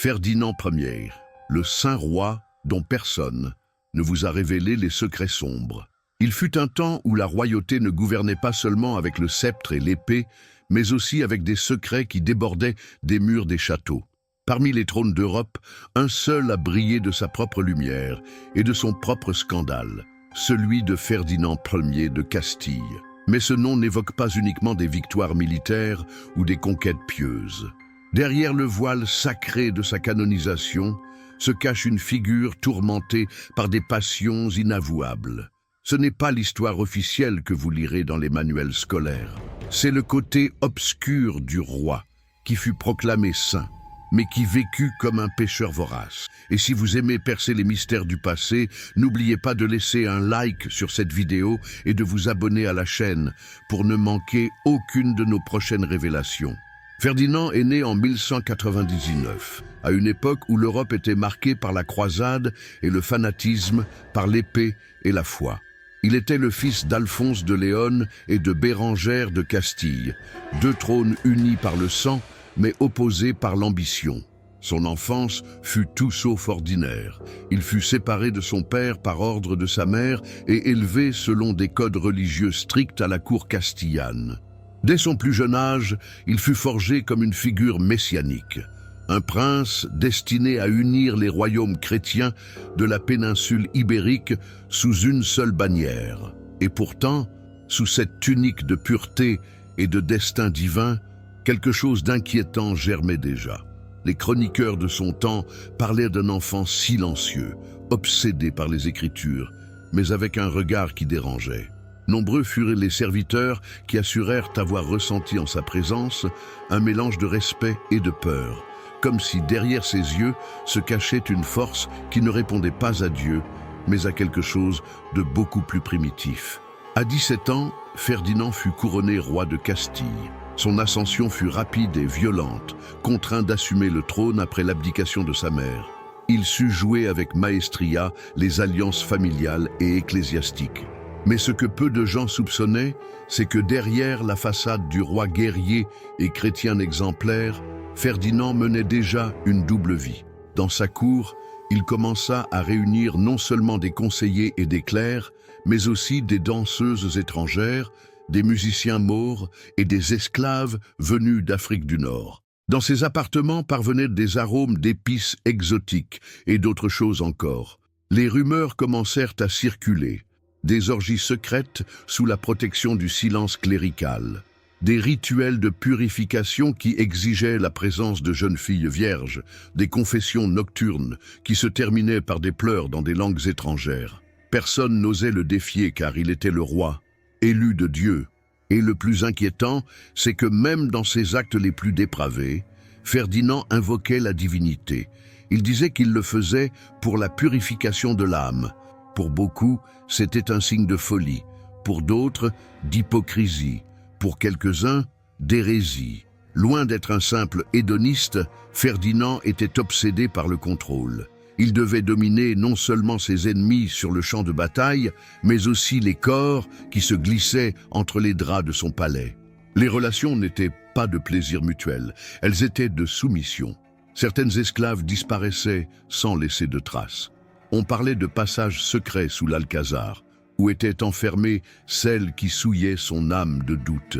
Ferdinand Ier, le saint roi dont personne ne vous a révélé les secrets sombres. Il fut un temps où la royauté ne gouvernait pas seulement avec le sceptre et l'épée, mais aussi avec des secrets qui débordaient des murs des châteaux. Parmi les trônes d'Europe, un seul a brillé de sa propre lumière et de son propre scandale, celui de Ferdinand Ier de Castille. Mais ce nom n'évoque pas uniquement des victoires militaires ou des conquêtes pieuses. Derrière le voile sacré de sa canonisation se cache une figure tourmentée par des passions inavouables. Ce n'est pas l'histoire officielle que vous lirez dans les manuels scolaires. C'est le côté obscur du roi, qui fut proclamé saint, mais qui vécut comme un pécheur vorace. Et si vous aimez percer les mystères du passé, n'oubliez pas de laisser un like sur cette vidéo et de vous abonner à la chaîne pour ne manquer aucune de nos prochaines révélations. Ferdinand est né en 1199, à une époque où l'Europe était marquée par la croisade et le fanatisme, par l'épée et la foi. Il était le fils d'Alphonse de Léon et de Bérengère de Castille, deux trônes unis par le sang, mais opposés par l'ambition. Son enfance fut tout sauf ordinaire. Il fut séparé de son père par ordre de sa mère et élevé selon des codes religieux stricts à la cour castillane. Dès son plus jeune âge, il fut forgé comme une figure messianique, un prince destiné à unir les royaumes chrétiens de la péninsule ibérique sous une seule bannière. Et pourtant, sous cette tunique de pureté et de destin divin, quelque chose d'inquiétant germait déjà. Les chroniqueurs de son temps parlaient d'un enfant silencieux, obsédé par les Écritures, mais avec un regard qui dérangeait. Nombreux furent les serviteurs qui assurèrent avoir ressenti en sa présence un mélange de respect et de peur, comme si derrière ses yeux se cachait une force qui ne répondait pas à Dieu, mais à quelque chose de beaucoup plus primitif. À 17 ans, Ferdinand fut couronné roi de Castille. Son ascension fut rapide et violente, contraint d'assumer le trône après l'abdication de sa mère. Il sut jouer avec maestria les alliances familiales et ecclésiastiques. Mais ce que peu de gens soupçonnaient, c'est que derrière la façade du roi guerrier et chrétien exemplaire, Ferdinand menait déjà une double vie. Dans sa cour, il commença à réunir non seulement des conseillers et des clercs, mais aussi des danseuses étrangères, des musiciens maures et des esclaves venus d'Afrique du Nord. Dans ses appartements parvenaient des arômes d'épices exotiques et d'autres choses encore. Les rumeurs commencèrent à circuler. Des orgies secrètes sous la protection du silence clérical, des rituels de purification qui exigeaient la présence de jeunes filles vierges, des confessions nocturnes qui se terminaient par des pleurs dans des langues étrangères. Personne n'osait le défier car il était le roi, élu de Dieu. Et le plus inquiétant, c'est que même dans ses actes les plus dépravés, Ferdinand invoquait la divinité. Il disait qu'il le faisait pour la purification de l'âme. Pour beaucoup, c'était un signe de folie, pour d'autres, d'hypocrisie, pour quelques-uns, d'hérésie. Loin d'être un simple hédoniste, Ferdinand était obsédé par le contrôle. Il devait dominer non seulement ses ennemis sur le champ de bataille, mais aussi les corps qui se glissaient entre les draps de son palais. Les relations n'étaient pas de plaisir mutuel, elles étaient de soumission. Certaines esclaves disparaissaient sans laisser de traces. On parlait de passages secrets sous l'Alcazar, où étaient enfermées celles qui souillaient son âme de doute.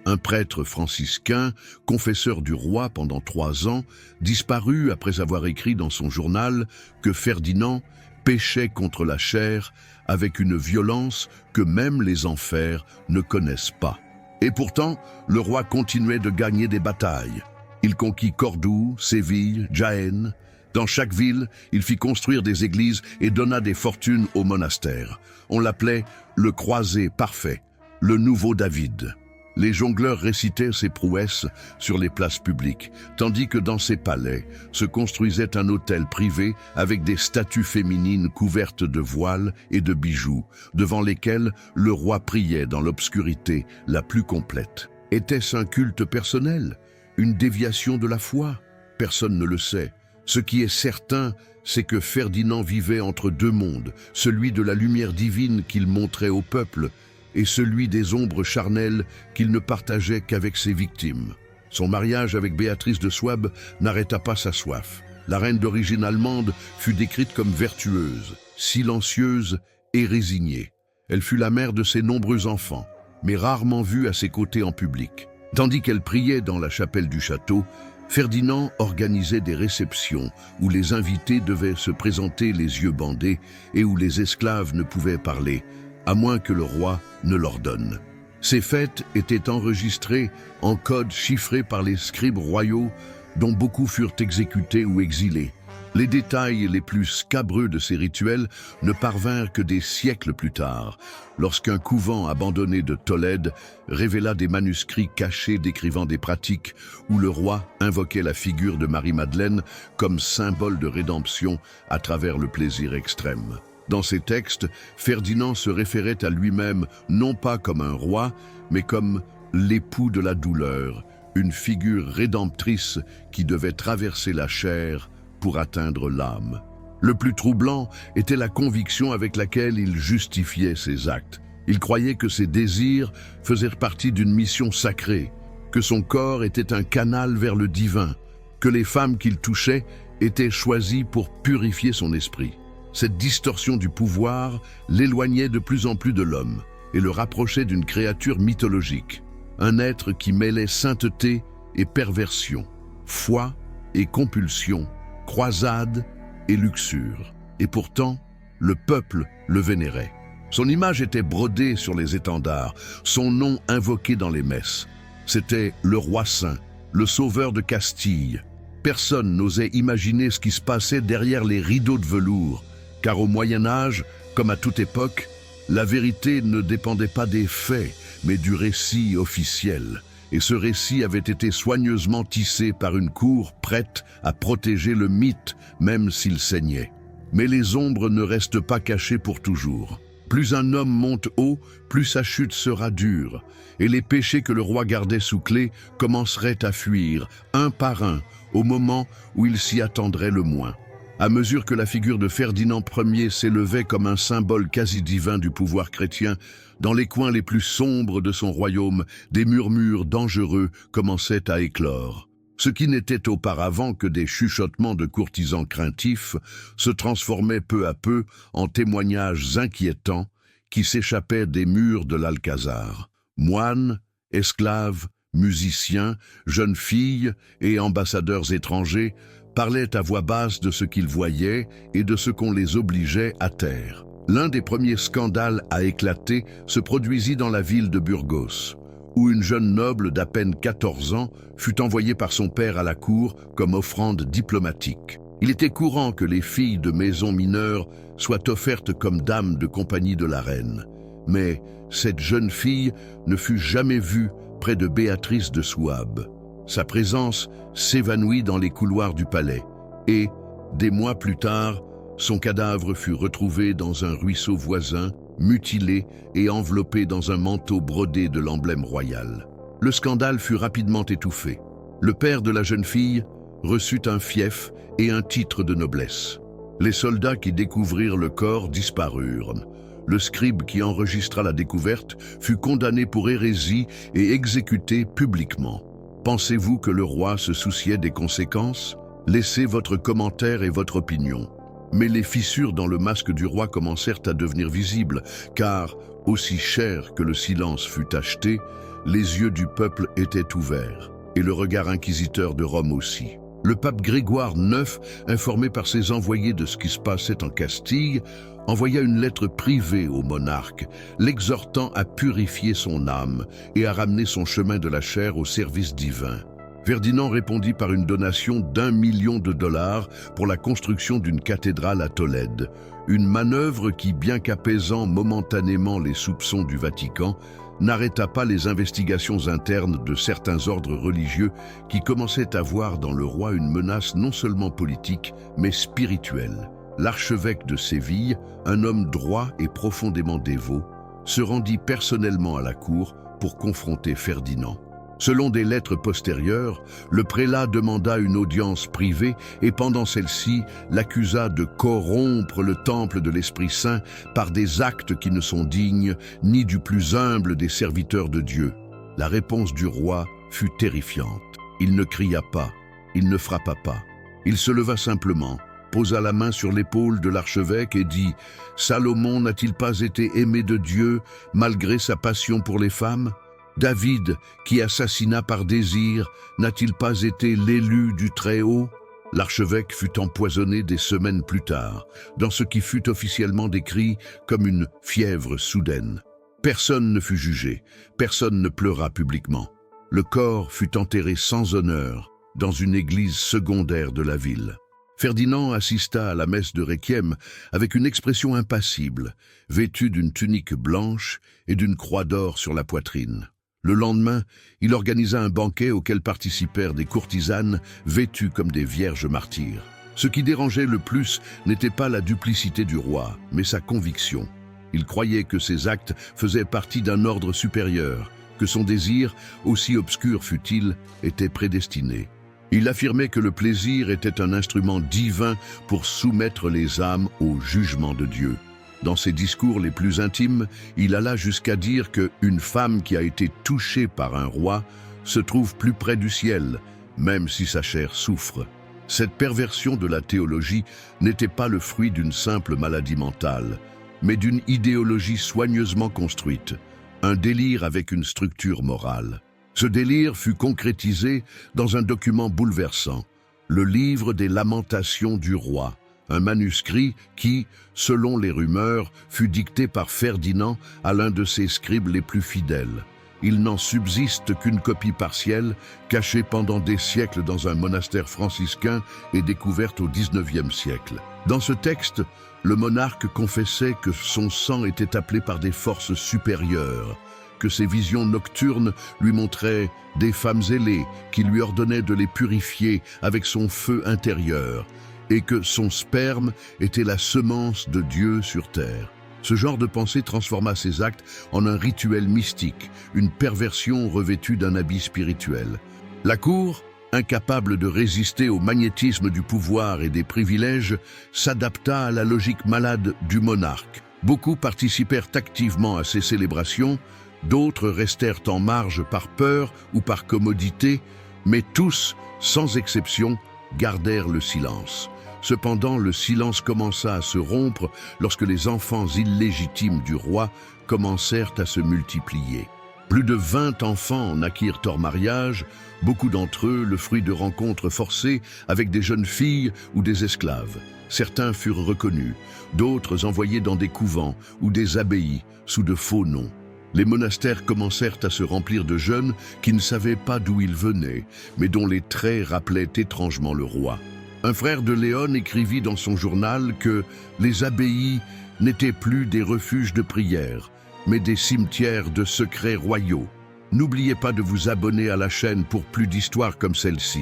Un prêtre franciscain, confesseur du roi pendant 3 ans, disparut après avoir écrit dans son journal que Ferdinand péchait contre la chair avec une violence que même les enfers ne connaissent pas. Et pourtant, le roi continuait de gagner des batailles. Il conquit Cordoue, Séville, Jaén. Dans chaque ville, il fit construire des églises et donna des fortunes aux monastères. On l'appelait le croisé parfait, le nouveau David. Les jongleurs récitaient ses prouesses sur les places publiques, tandis que dans ses palais se construisait un hôtel privé avec des statues féminines couvertes de voiles et de bijoux, devant lesquelles le roi priait dans l'obscurité la plus complète. Était-ce un culte personnel? Une déviation de la foi? Personne ne le sait. Ce qui est certain, c'est que Ferdinand vivait entre deux mondes, celui de la lumière divine qu'il montrait au peuple et celui des ombres charnelles qu'il ne partageait qu'avec ses victimes. Son mariage avec Béatrice de Souabe n'arrêta pas sa soif. La reine d'origine allemande fut décrite comme vertueuse, silencieuse et résignée. Elle fut la mère de ses nombreux enfants, mais rarement vue à ses côtés en public. Tandis qu'elle priait dans la chapelle du château, Ferdinand organisait des réceptions où les invités devaient se présenter les yeux bandés et où les esclaves ne pouvaient parler, à moins que le roi ne l'ordonne. Ces fêtes étaient enregistrées en code chiffré par les scribes royaux, dont beaucoup furent exécutés ou exilés. Les détails les plus scabreux de ces rituels ne parvinrent que des siècles plus tard, lorsqu'un couvent abandonné de Tolède révéla des manuscrits cachés décrivant des pratiques où le roi invoquait la figure de Marie-Madeleine comme symbole de rédemption à travers le plaisir extrême. Dans ces textes, Ferdinand se référait à lui-même non pas comme un roi, mais comme l'époux de la douleur, une figure rédemptrice qui devait traverser la chair pour atteindre l'âme. Le plus troublant était la conviction avec laquelle il justifiait ses actes. Il croyait que ses désirs faisaient partie d'une mission sacrée, que son corps était un canal vers le divin, que les femmes qu'il touchait étaient choisies pour purifier son esprit. Cette distorsion du pouvoir l'éloignait de plus en plus de l'homme et le rapprochait d'une créature mythologique, un être qui mêlait sainteté et perversion, foi et compulsion, croisade et luxure. Et pourtant, le peuple le vénérait. Son image était brodée sur les étendards, son nom invoqué dans les messes. C'était le roi saint, le sauveur de Castille. Personne n'osait imaginer ce qui se passait derrière les rideaux de velours, car au Moyen-Âge, comme à toute époque, la vérité ne dépendait pas des faits, mais du récit officiel. Et ce récit avait été soigneusement tissé par une cour prête à protéger le mythe, même s'il saignait. Mais les ombres ne restent pas cachées pour toujours. Plus un homme monte haut, plus sa chute sera dure, et les péchés que le roi gardait sous clé commenceraient à fuir, un par un, au moment où il s'y attendrait le moins. À mesure que la figure de Ferdinand Ier s'élevait comme un symbole quasi divin du pouvoir chrétien, dans les coins les plus sombres de son royaume, des murmures dangereux commençaient à éclore. Ce qui n'était auparavant que des chuchotements de courtisans craintifs se transformait peu à peu en témoignages inquiétants qui s'échappaient des murs de l'Alcazar. Moines, esclaves, musiciens, jeunes filles et ambassadeurs étrangers parlaient à voix basse de ce qu'ils voyaient et de ce qu'on les obligeait à taire. L'un des premiers scandales à éclater se produisit dans la ville de Burgos, où une jeune noble d'à peine 14 ans fut envoyée par son père à la cour comme offrande diplomatique. Il était courant que les filles de maisons mineures soient offertes comme dames de compagnie de la reine. Mais cette jeune fille ne fut jamais vue près de Béatrice de Souabe. Sa présence s'évanouit dans les couloirs du palais et, des mois plus tard, son cadavre fut retrouvé dans un ruisseau voisin, mutilé et enveloppé dans un manteau brodé de l'emblème royal. Le scandale fut rapidement étouffé. Le père de la jeune fille reçut un fief et un titre de noblesse. Les soldats qui découvrirent le corps disparurent. Le scribe qui enregistra la découverte fut condamné pour hérésie et exécuté publiquement. Pensez-vous que le roi se souciait des conséquences? Laissez votre commentaire et votre opinion. Mais les fissures dans le masque du roi commencèrent à devenir visibles, car, aussi cher que le silence fut acheté, les yeux du peuple étaient ouverts, et le regard inquisiteur de Rome aussi. Le pape Grégoire IX, informé par ses envoyés de ce qui se passait en Castille, envoya une lettre privée au monarque, l'exhortant à purifier son âme et à ramener son chemin de la chair au service divin. Ferdinand répondit par une donation d'1 million de dollars pour la construction d'une cathédrale à Tolède, une manœuvre qui, bien qu'apaisant momentanément les soupçons du Vatican, n'arrêta pas les investigations internes de certains ordres religieux qui commençaient à voir dans le roi une menace non seulement politique, mais spirituelle. L'archevêque de Séville, un homme droit et profondément dévot, se rendit personnellement à la cour pour confronter Ferdinand. Selon des lettres postérieures, le prélat demanda une audience privée et pendant celle-ci, l'accusa de corrompre le temple de l'Esprit Saint par des actes qui ne sont dignes ni du plus humble des serviteurs de Dieu. La réponse du roi fut terrifiante. Il ne cria pas, il ne frappa pas. Il se leva simplement, posa la main sur l'épaule de l'archevêque et dit « Salomon n'a-t-il pas été aimé de Dieu malgré sa passion pour les femmes ? David, qui assassina par désir, n'a-t-il pas été l'élu du Très-Haut ?» L'archevêque fut empoisonné des semaines plus tard, dans ce qui fut officiellement décrit comme une fièvre soudaine. Personne ne fut jugé, personne ne pleura publiquement. Le corps fut enterré sans honneur dans une église secondaire de la ville. Ferdinand assista à la messe de Requiem avec une expression impassible, vêtu d'une tunique blanche et d'une croix d'or sur la poitrine. Le lendemain, il organisa un banquet auquel participèrent des courtisanes vêtues comme des vierges martyrs. Ce qui dérangeait le plus n'était pas la duplicité du roi, mais sa conviction. Il croyait que ses actes faisaient partie d'un ordre supérieur, que son désir, aussi obscur fût-il, était prédestiné. Il affirmait que le plaisir était un instrument divin pour soumettre les âmes au jugement de Dieu. Dans ses discours les plus intimes, il alla jusqu'à dire qu'une femme qui a été touchée par un roi se trouve plus près du ciel, même si sa chair souffre. Cette perversion de la théologie n'était pas le fruit d'une simple maladie mentale, mais d'une idéologie soigneusement construite, un délire avec une structure morale. Ce délire fut concrétisé dans un document bouleversant, le livre des Lamentations du roi, un manuscrit qui, selon les rumeurs, fut dicté par Ferdinand à l'un de ses scribes les plus fidèles. Il n'en subsiste qu'une copie partielle, cachée pendant des siècles dans un monastère franciscain et découverte au XIXe siècle. Dans ce texte, le monarque confessait que son sang était appelé par des forces supérieures, que ses visions nocturnes lui montraient des femmes ailées qui lui ordonnaient de les purifier avec son feu intérieur, et que son sperme était la semence de Dieu sur terre. Ce genre de pensée transforma ses actes en un rituel mystique, une perversion revêtue d'un habit spirituel. La cour, incapable de résister au magnétisme du pouvoir et des privilèges, s'adapta à la logique malade du monarque. Beaucoup participèrent activement à ces célébrations, d'autres restèrent en marge par peur ou par commodité, mais tous, sans exception, gardèrent le silence. Cependant, le silence commença à se rompre lorsque les enfants illégitimes du roi commencèrent à se multiplier. Plus de 20 enfants naquirent hors mariage, beaucoup d'entre eux le fruit de rencontres forcées avec des jeunes filles ou des esclaves. Certains furent reconnus, d'autres envoyés dans des couvents ou des abbayes sous de faux noms. Les monastères commencèrent à se remplir de jeunes qui ne savaient pas d'où ils venaient, mais dont les traits rappelaient étrangement le roi. Un frère de Léon écrivit dans son journal que les abbayes n'étaient plus des refuges de prière, mais des cimetières de secrets royaux. N'oubliez pas de vous abonner à la chaîne pour plus d'histoires comme celle-ci.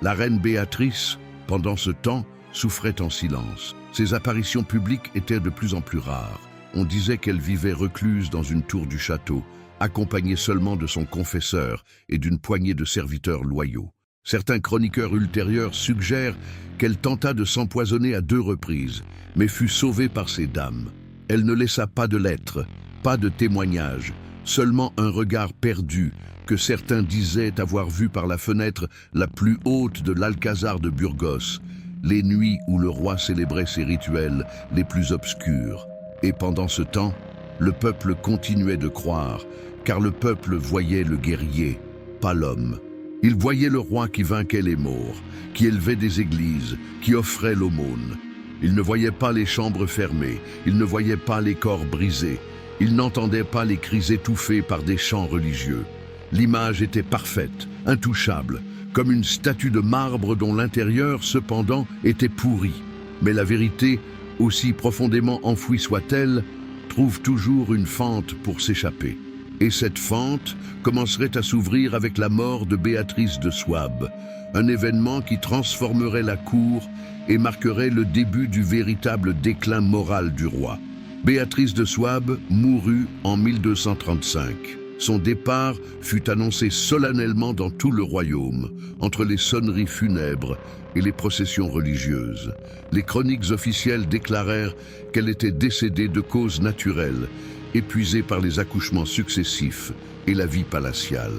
La reine Béatrice, pendant ce temps, souffrait en silence. Ses apparitions publiques étaient de plus en plus rares. On disait qu'elle vivait recluse dans une tour du château, accompagnée seulement de son confesseur et d'une poignée de serviteurs loyaux. Certains chroniqueurs ultérieurs suggèrent qu'elle tenta de s'empoisonner à 2 reprises, mais fut sauvée par ces dames. Elle ne laissa pas de lettres, pas de témoignages, seulement un regard perdu que certains disaient avoir vu par la fenêtre la plus haute de l'Alcazar de Burgos, les nuits où le roi célébrait ses rituels les plus obscurs. Et pendant ce temps, le peuple continuait de croire, car le peuple voyait le guerrier, pas l'homme. Il voyait le roi qui vainquait les morts, qui élevait des églises, qui offrait l'aumône. Il ne voyait pas les chambres fermées, il ne voyait pas les corps brisés, il n'entendait pas les cris étouffés par des chants religieux. L'image était parfaite, intouchable, comme une statue de marbre dont l'intérieur, cependant, était pourri. Mais la vérité, aussi profondément enfouie soit-elle, trouve toujours une fente pour s'échapper. Et cette fente commencerait à s'ouvrir avec la mort de Béatrice de Souabe, un événement qui transformerait la cour et marquerait le début du véritable déclin moral du roi. Béatrice de Souabe mourut en 1235. Son départ fut annoncé solennellement dans tout le royaume, entre les sonneries funèbres et les processions religieuses. Les chroniques officielles déclarèrent qu'elle était décédée de causes naturelles, épuisée par les accouchements successifs et la vie palatiale.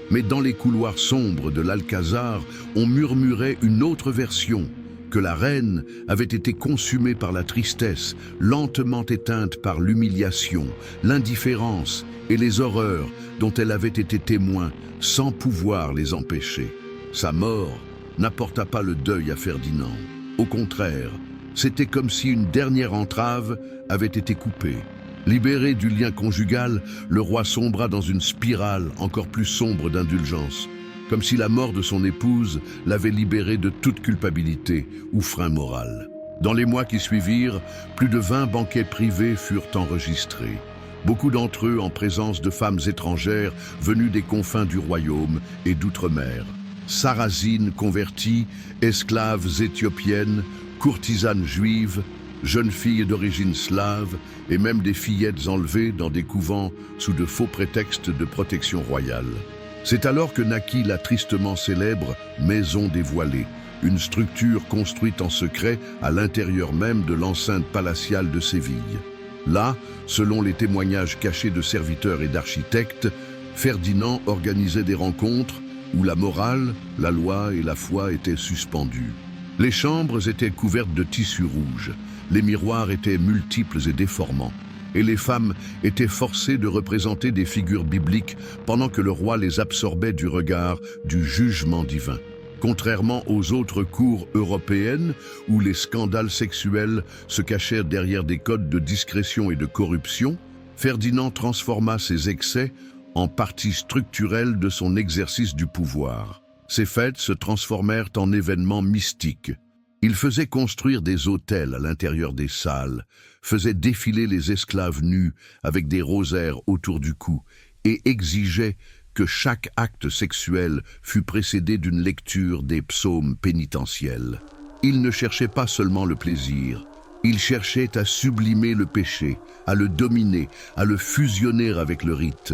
Mais dans les couloirs sombres de l'Alcazar, on murmurait une autre version, que la reine avait été consumée par la tristesse, lentement éteinte par l'humiliation, l'indifférence et les horreurs dont elle avait été témoin sans pouvoir les empêcher. Sa mort n'apporta pas le deuil à Ferdinand. Au contraire, c'était comme si une dernière entrave avait été coupée. Libéré du lien conjugal, le roi sombra dans une spirale encore plus sombre d'indulgence, comme si la mort de son épouse l'avait libéré de toute culpabilité ou frein moral. Dans les mois qui suivirent, plus de 20 banquets privés furent enregistrés. Beaucoup d'entre eux en présence de femmes étrangères venues des confins du royaume et d'outre-mer. Sarrasines converties, esclaves éthiopiennes, courtisanes juives, jeunes filles d'origine slave et même des fillettes enlevées dans des couvents sous de faux prétextes de protection royale. C'est alors que naquit la tristement célèbre Maison dévoilée, une structure construite en secret à l'intérieur même de l'enceinte palatiale de Séville. Là, selon les témoignages cachés de serviteurs et d'architectes, Ferdinand organisait des rencontres où la morale, la loi et la foi étaient suspendues. Les chambres étaient couvertes de tissus rouges, les miroirs étaient multiples et déformants, et les femmes étaient forcées de représenter des figures bibliques pendant que le roi les absorbait du regard du jugement divin. Contrairement aux autres cours européennes où les scandales sexuels se cachèrent derrière des codes de discrétion et de corruption, Ferdinand transforma ces excès en partie structurelle de son exercice du pouvoir. Ces fêtes se transformèrent en événements mystiques. Il faisait construire des autels à l'intérieur des salles, faisait défiler les esclaves nus avec des rosaires autour du cou et exigeait que chaque acte sexuel fût précédé d'une lecture des psaumes pénitentiels. Il ne cherchait pas seulement le plaisir, il cherchait à sublimer le péché, à le dominer, à le fusionner avec le rite.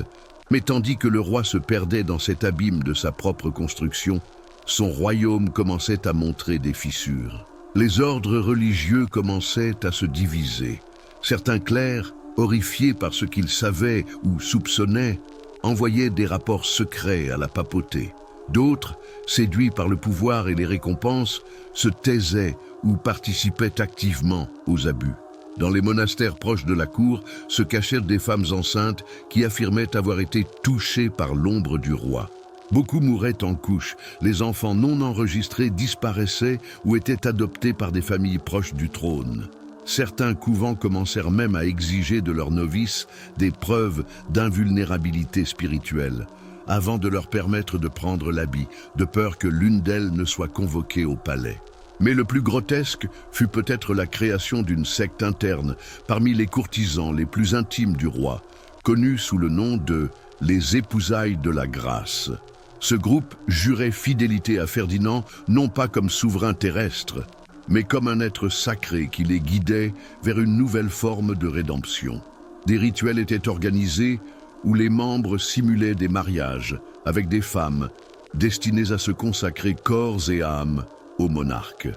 Mais tandis que le roi se perdait dans cet abîme de sa propre construction, son royaume commençait à montrer des fissures. Les ordres religieux commençaient à se diviser. Certains clercs, horrifiés par ce qu'ils savaient ou soupçonnaient, envoyaient des rapports secrets à la papauté. D'autres, séduits par le pouvoir et les récompenses, se taisaient ou participaient activement aux abus. Dans les monastères proches de la cour se cachèrent des femmes enceintes qui affirmaient avoir été touchées par l'ombre du roi. Beaucoup mouraient en couches, les enfants non enregistrés disparaissaient ou étaient adoptés par des familles proches du trône. Certains couvents commencèrent même à exiger de leurs novices des preuves d'invulnérabilité spirituelle, avant de leur permettre de prendre l'habit, de peur que l'une d'elles ne soit convoquée au palais. Mais le plus grotesque fut peut-être la création d'une secte interne parmi les courtisans les plus intimes du roi, connue sous le nom de « les épousailles de la grâce ». Ce groupe jurait fidélité à Ferdinand non pas comme souverain terrestre, mais comme un être sacré qui les guidait vers une nouvelle forme de rédemption. Des rituels étaient organisés où les membres simulaient des mariages avec des femmes destinés à se consacrer corps et âme au monarque.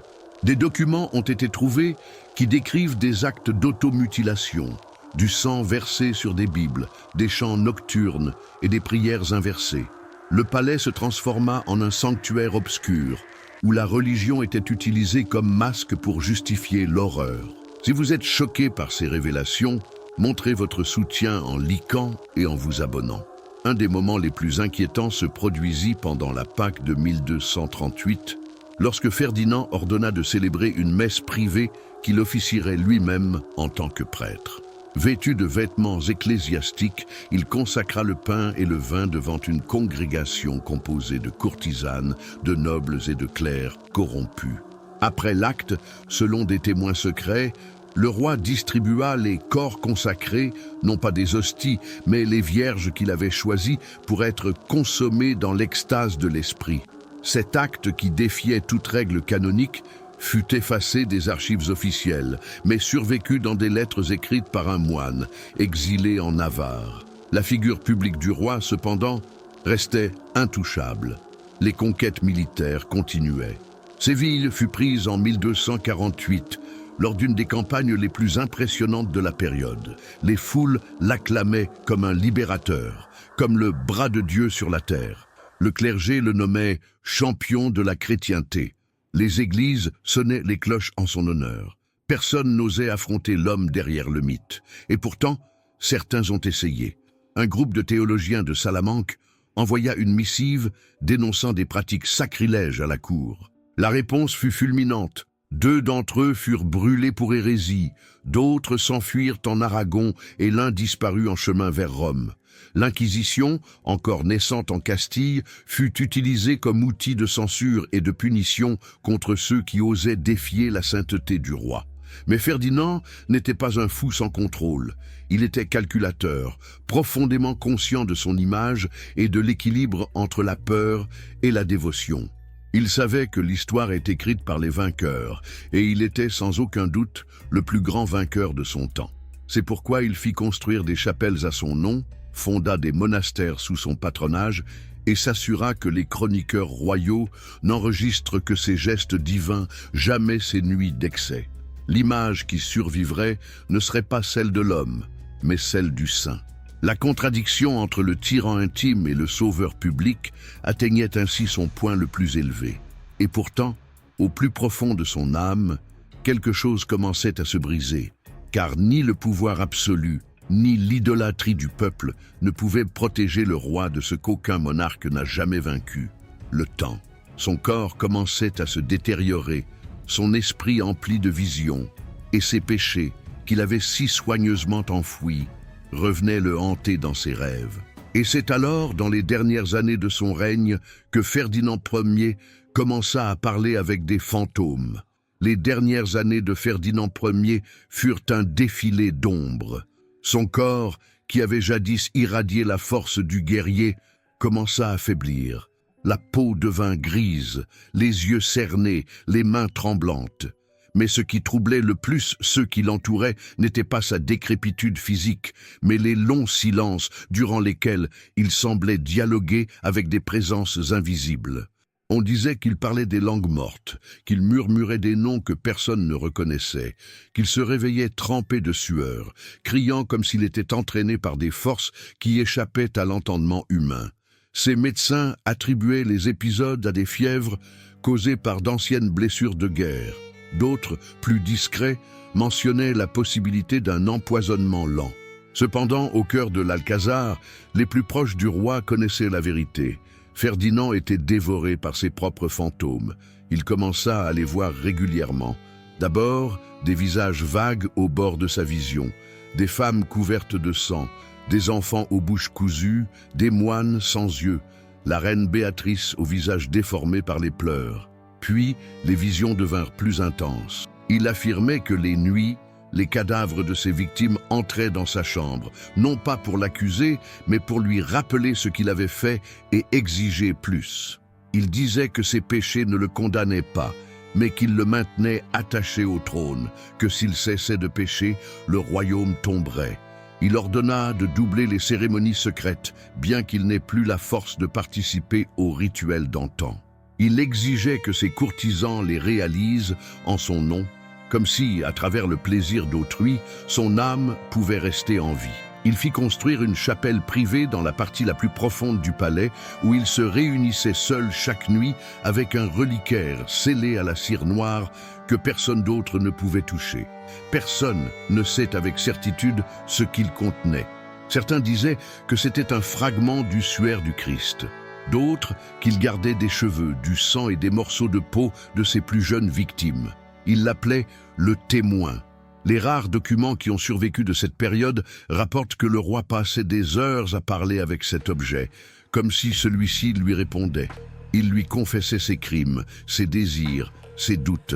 Des documents ont été trouvés qui décrivent des actes d'automutilation, du sang versé sur des bibles, des chants nocturnes et des prières inversées. Le palais se transforma en un sanctuaire obscur, où la religion était utilisée comme masque pour justifier l'horreur. Si vous êtes choqué par ces révélations, montrez votre soutien en likant et en vous abonnant. Un des moments les plus inquiétants se produisit pendant la Pâque de 1238, lorsque Ferdinand ordonna de célébrer une messe privée qu'il officierait lui-même en tant que prêtre. Vêtu de vêtements ecclésiastiques, il consacra le pain et le vin devant une congrégation composée de courtisanes, de nobles et de clercs corrompus. Après l'acte, selon des témoins secrets, le roi distribua les corps consacrés, non pas des hosties, mais les vierges qu'il avait choisies pour être consommées dans l'extase de l'esprit. Cet acte qui défiait toute règle canonique fut effacé des archives officielles, mais survécut dans des lettres écrites par un moine, exilé en Navarre. La figure publique du roi, cependant, restait intouchable. Les conquêtes militaires continuaient. Séville fut prise en 1248, lors d'une des campagnes les plus impressionnantes de la période. Les foules l'acclamaient comme un libérateur, comme le bras de Dieu sur la terre. Le clergé le nommait « champion de la chrétienté ». Les églises sonnaient les cloches en son honneur. Personne n'osait affronter l'homme derrière le mythe. Et pourtant, certains ont essayé. Un groupe de théologiens de Salamanque envoya une missive dénonçant des pratiques sacrilèges à la cour. La réponse fut fulminante. 2 d'entre eux furent brûlés pour hérésie, d'autres s'enfuirent en Aragon et l'un disparut en chemin vers Rome. L'Inquisition, encore naissante en Castille, fut utilisée comme outil de censure et de punition contre ceux qui osaient défier la sainteté du roi. Mais Ferdinand n'était pas un fou sans contrôle. Il était calculateur, profondément conscient de son image et de l'équilibre entre la peur et la dévotion. Il savait que l'histoire est écrite par les vainqueurs, et il était sans aucun doute le plus grand vainqueur de son temps. C'est pourquoi il fit construire des chapelles à son nom, fonda des monastères sous son patronage et s'assura que les chroniqueurs royaux n'enregistrent que ses gestes divins, jamais ses nuits d'excès. L'image qui survivrait ne serait pas celle de l'homme, mais celle du saint. La contradiction entre le tyran intime et le sauveur public atteignait ainsi son point le plus élevé. Et pourtant, au plus profond de son âme, quelque chose commençait à se briser, car ni le pouvoir absolu, ni l'idolâtrie du peuple ne pouvaient protéger le roi de ce qu'aucun monarque n'a jamais vaincu, le temps. Son corps commençait à se détériorer, son esprit empli de visions, et ses péchés, qu'il avait si soigneusement enfouis, revenaient le hanter dans ses rêves. Et c'est alors, dans les dernières années de son règne, que Ferdinand Ier commença à parler avec des fantômes. Les dernières années de Ferdinand Ier furent un défilé d'ombres. Son corps, qui avait jadis irradié la force du guerrier, commença à faiblir. La peau devint grise, les yeux cernés, les mains tremblantes. Mais ce qui troublait le plus ceux qui l'entouraient n'était pas sa décrépitude physique, mais les longs silences durant lesquels il semblait dialoguer avec des présences invisibles. On disait qu'il parlait des langues mortes, qu'il murmurait des noms que personne ne reconnaissait, qu'il se réveillait trempé de sueur, criant comme s'il était entraîné par des forces qui échappaient à l'entendement humain. Ses médecins attribuaient les épisodes à des fièvres causées par d'anciennes blessures de guerre. D'autres, plus discrets, mentionnaient la possibilité d'un empoisonnement lent. Cependant, au cœur de l'Alcazar, les plus proches du roi connaissaient la vérité. Ferdinand était dévoré par ses propres fantômes. Il commença à les voir régulièrement. D'abord, des visages vagues au bord de sa vision, des femmes couvertes de sang, des enfants aux bouches cousues, des moines sans yeux, la reine Béatrice au visage déformé par les pleurs. Puis, les visions devinrent plus intenses. Il affirmait que les nuits, les cadavres de ses victimes entraient dans sa chambre, non pas pour l'accuser, mais pour lui rappeler ce qu'il avait fait et exiger plus. Il disait que ses péchés ne le condamnaient pas, mais qu'ils le maintenaient attaché au trône, que s'il cessait de pécher, le royaume tomberait. Il ordonna de doubler les cérémonies secrètes, bien qu'il n'ait plus la force de participer aux rituels d'antan. Il exigeait que ses courtisans les réalisent en son nom, comme si, à travers le plaisir d'autrui, son âme pouvait rester en vie. Il fit construire une chapelle privée dans la partie la plus profonde du palais, où il se réunissait seul chaque nuit avec un reliquaire scellé à la cire noire que personne d'autre ne pouvait toucher. Personne ne sait avec certitude ce qu'il contenait. Certains disaient que c'était un fragment du suaire du Christ. D'autres qu'il gardait des cheveux, du sang et des morceaux de peau de ses plus jeunes victimes. Il l'appelait le témoin. Les rares documents qui ont survécu de cette période rapportent que le roi passait des heures à parler avec cet objet, comme si celui-ci lui répondait. Il lui confessait ses crimes, ses désirs, ses doutes.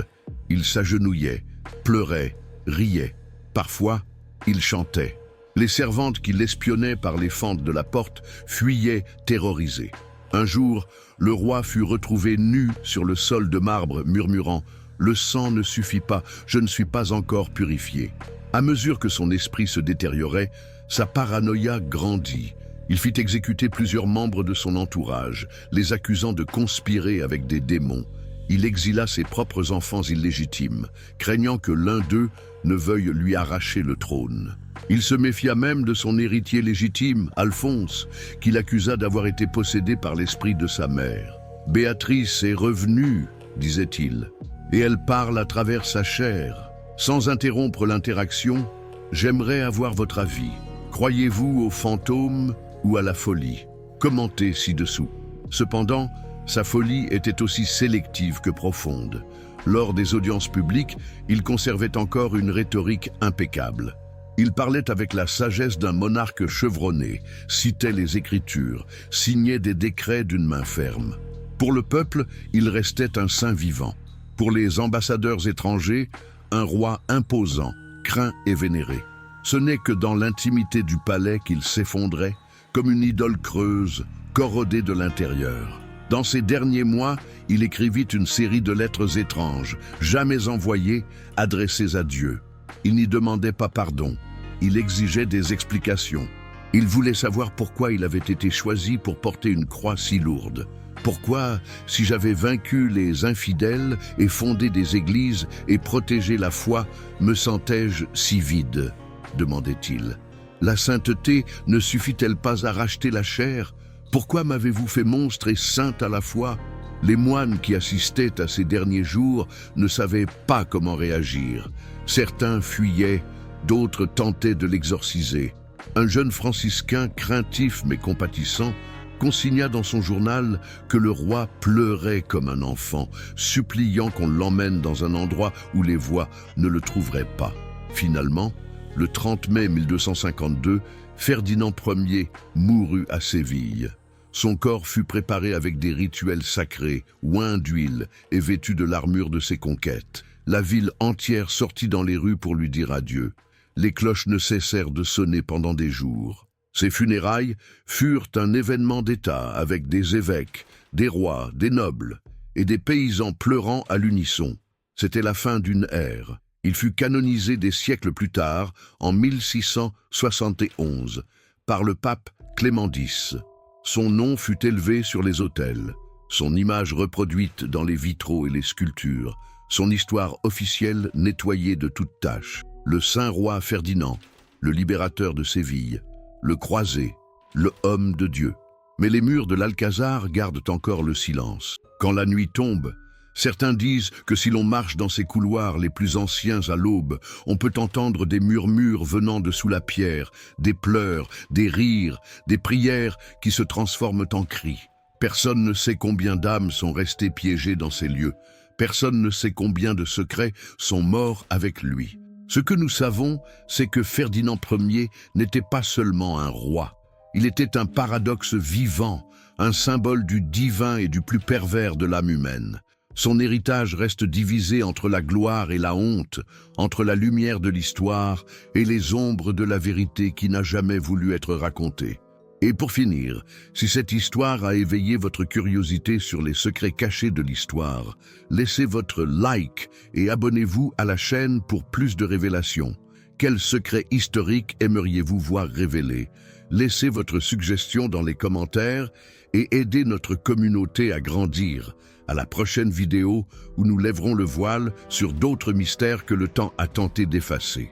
Il s'agenouillait, pleurait, riait. Parfois, il chantait. Les servantes qui l'espionnaient par les fentes de la porte fuyaient terrorisées. Un jour, le roi fut retrouvé nu sur le sol de marbre, murmurant « Le sang ne suffit pas, je ne suis pas encore purifié ». À mesure que son esprit se détériorait, sa paranoïa grandit. Il fit exécuter plusieurs membres de son entourage, les accusant de conspirer avec des démons. Il exila ses propres enfants illégitimes, craignant que l'un d'eux ne veuille lui arracher le trône. Il se méfia même de son héritier légitime, Alphonse, qu'il accusa d'avoir été possédé par l'esprit de sa mère. Béatrice est revenue, disait-il, et elle parle à travers sa chair. Sans interrompre l'interaction, j'aimerais avoir votre avis. Croyez-vous aux fantômes ou à la folie? Commentez ci-dessous. Cependant, sa folie était aussi sélective que profonde. Lors des audiences publiques, il conservait encore une rhétorique impeccable. Il parlait avec la sagesse d'un monarque chevronné, citait les Écritures, signait des décrets d'une main ferme. Pour le peuple, il restait un saint vivant. Pour les ambassadeurs étrangers, un roi imposant, craint et vénéré. Ce n'est que dans l'intimité du palais qu'il s'effondrait, comme une idole creuse, corrodée de l'intérieur. Dans ces derniers mois, il écrivit une série de lettres étranges, jamais envoyées, adressées à Dieu. Il n'y demandait pas pardon, il exigeait des explications. Il voulait savoir pourquoi il avait été choisi pour porter une croix si lourde. Pourquoi, si j'avais vaincu les infidèles et fondé des églises et protégé la foi, me sentais-je si vide? Demandait-il. La sainteté ne suffit-elle pas à racheter la chair? Pourquoi m'avez-vous fait monstre et sainte à la fois? Les moines qui assistaient à ces derniers jours ne savaient pas comment réagir. Certains fuyaient, d'autres tentaient de l'exorciser. Un jeune franciscain craintif mais compatissant consigna dans son journal que le roi pleurait comme un enfant, suppliant qu'on l'emmène dans un endroit où les voix ne le trouveraient pas. Finalement, le 30 mai 1252, Ferdinand Ier mourut à Séville. Son corps fut préparé avec des rituels sacrés, oint d'huile et vêtu de l'armure de ses conquêtes. La ville entière sortit dans les rues pour lui dire adieu. Les cloches ne cessèrent de sonner pendant des jours. Ses funérailles furent un événement d'État avec des évêques, des rois, des nobles et des paysans pleurant à l'unisson. C'était la fin d'une ère. Il fut canonisé des siècles plus tard, en 1671, par le pape Clément X. Son nom fut élevé sur les autels, son image reproduite dans les vitraux et les sculptures, son histoire officielle nettoyée de toute tache. Le saint roi Ferdinand, le libérateur de Séville, le croisé, le homme de Dieu. Mais les murs de l'Alcazar gardent encore le silence. Quand la nuit tombe, certains disent que si l'on marche dans ces couloirs les plus anciens à l'aube, on peut entendre des murmures venant de sous la pierre, des pleurs, des rires, des prières qui se transforment en cris. Personne ne sait combien d'âmes sont restées piégées dans ces lieux. Personne ne sait combien de secrets sont morts avec lui. Ce que nous savons, c'est que Ferdinand Ier n'était pas seulement un roi. Il était un paradoxe vivant, un symbole du divin et du plus pervers de l'âme humaine. Son héritage reste divisé entre la gloire et la honte, entre la lumière de l'histoire et les ombres de la vérité qui n'a jamais voulu être racontée. Et pour finir, si cette histoire a éveillé votre curiosité sur les secrets cachés de l'histoire, laissez votre like et abonnez-vous à la chaîne pour plus de révélations. Quels secrets historiques aimeriez-vous voir révélés? Laissez votre suggestion dans les commentaires et aidez notre communauté à grandir. À la prochaine vidéo où nous lèverons le voile sur d'autres mystères que le temps a tenté d'effacer.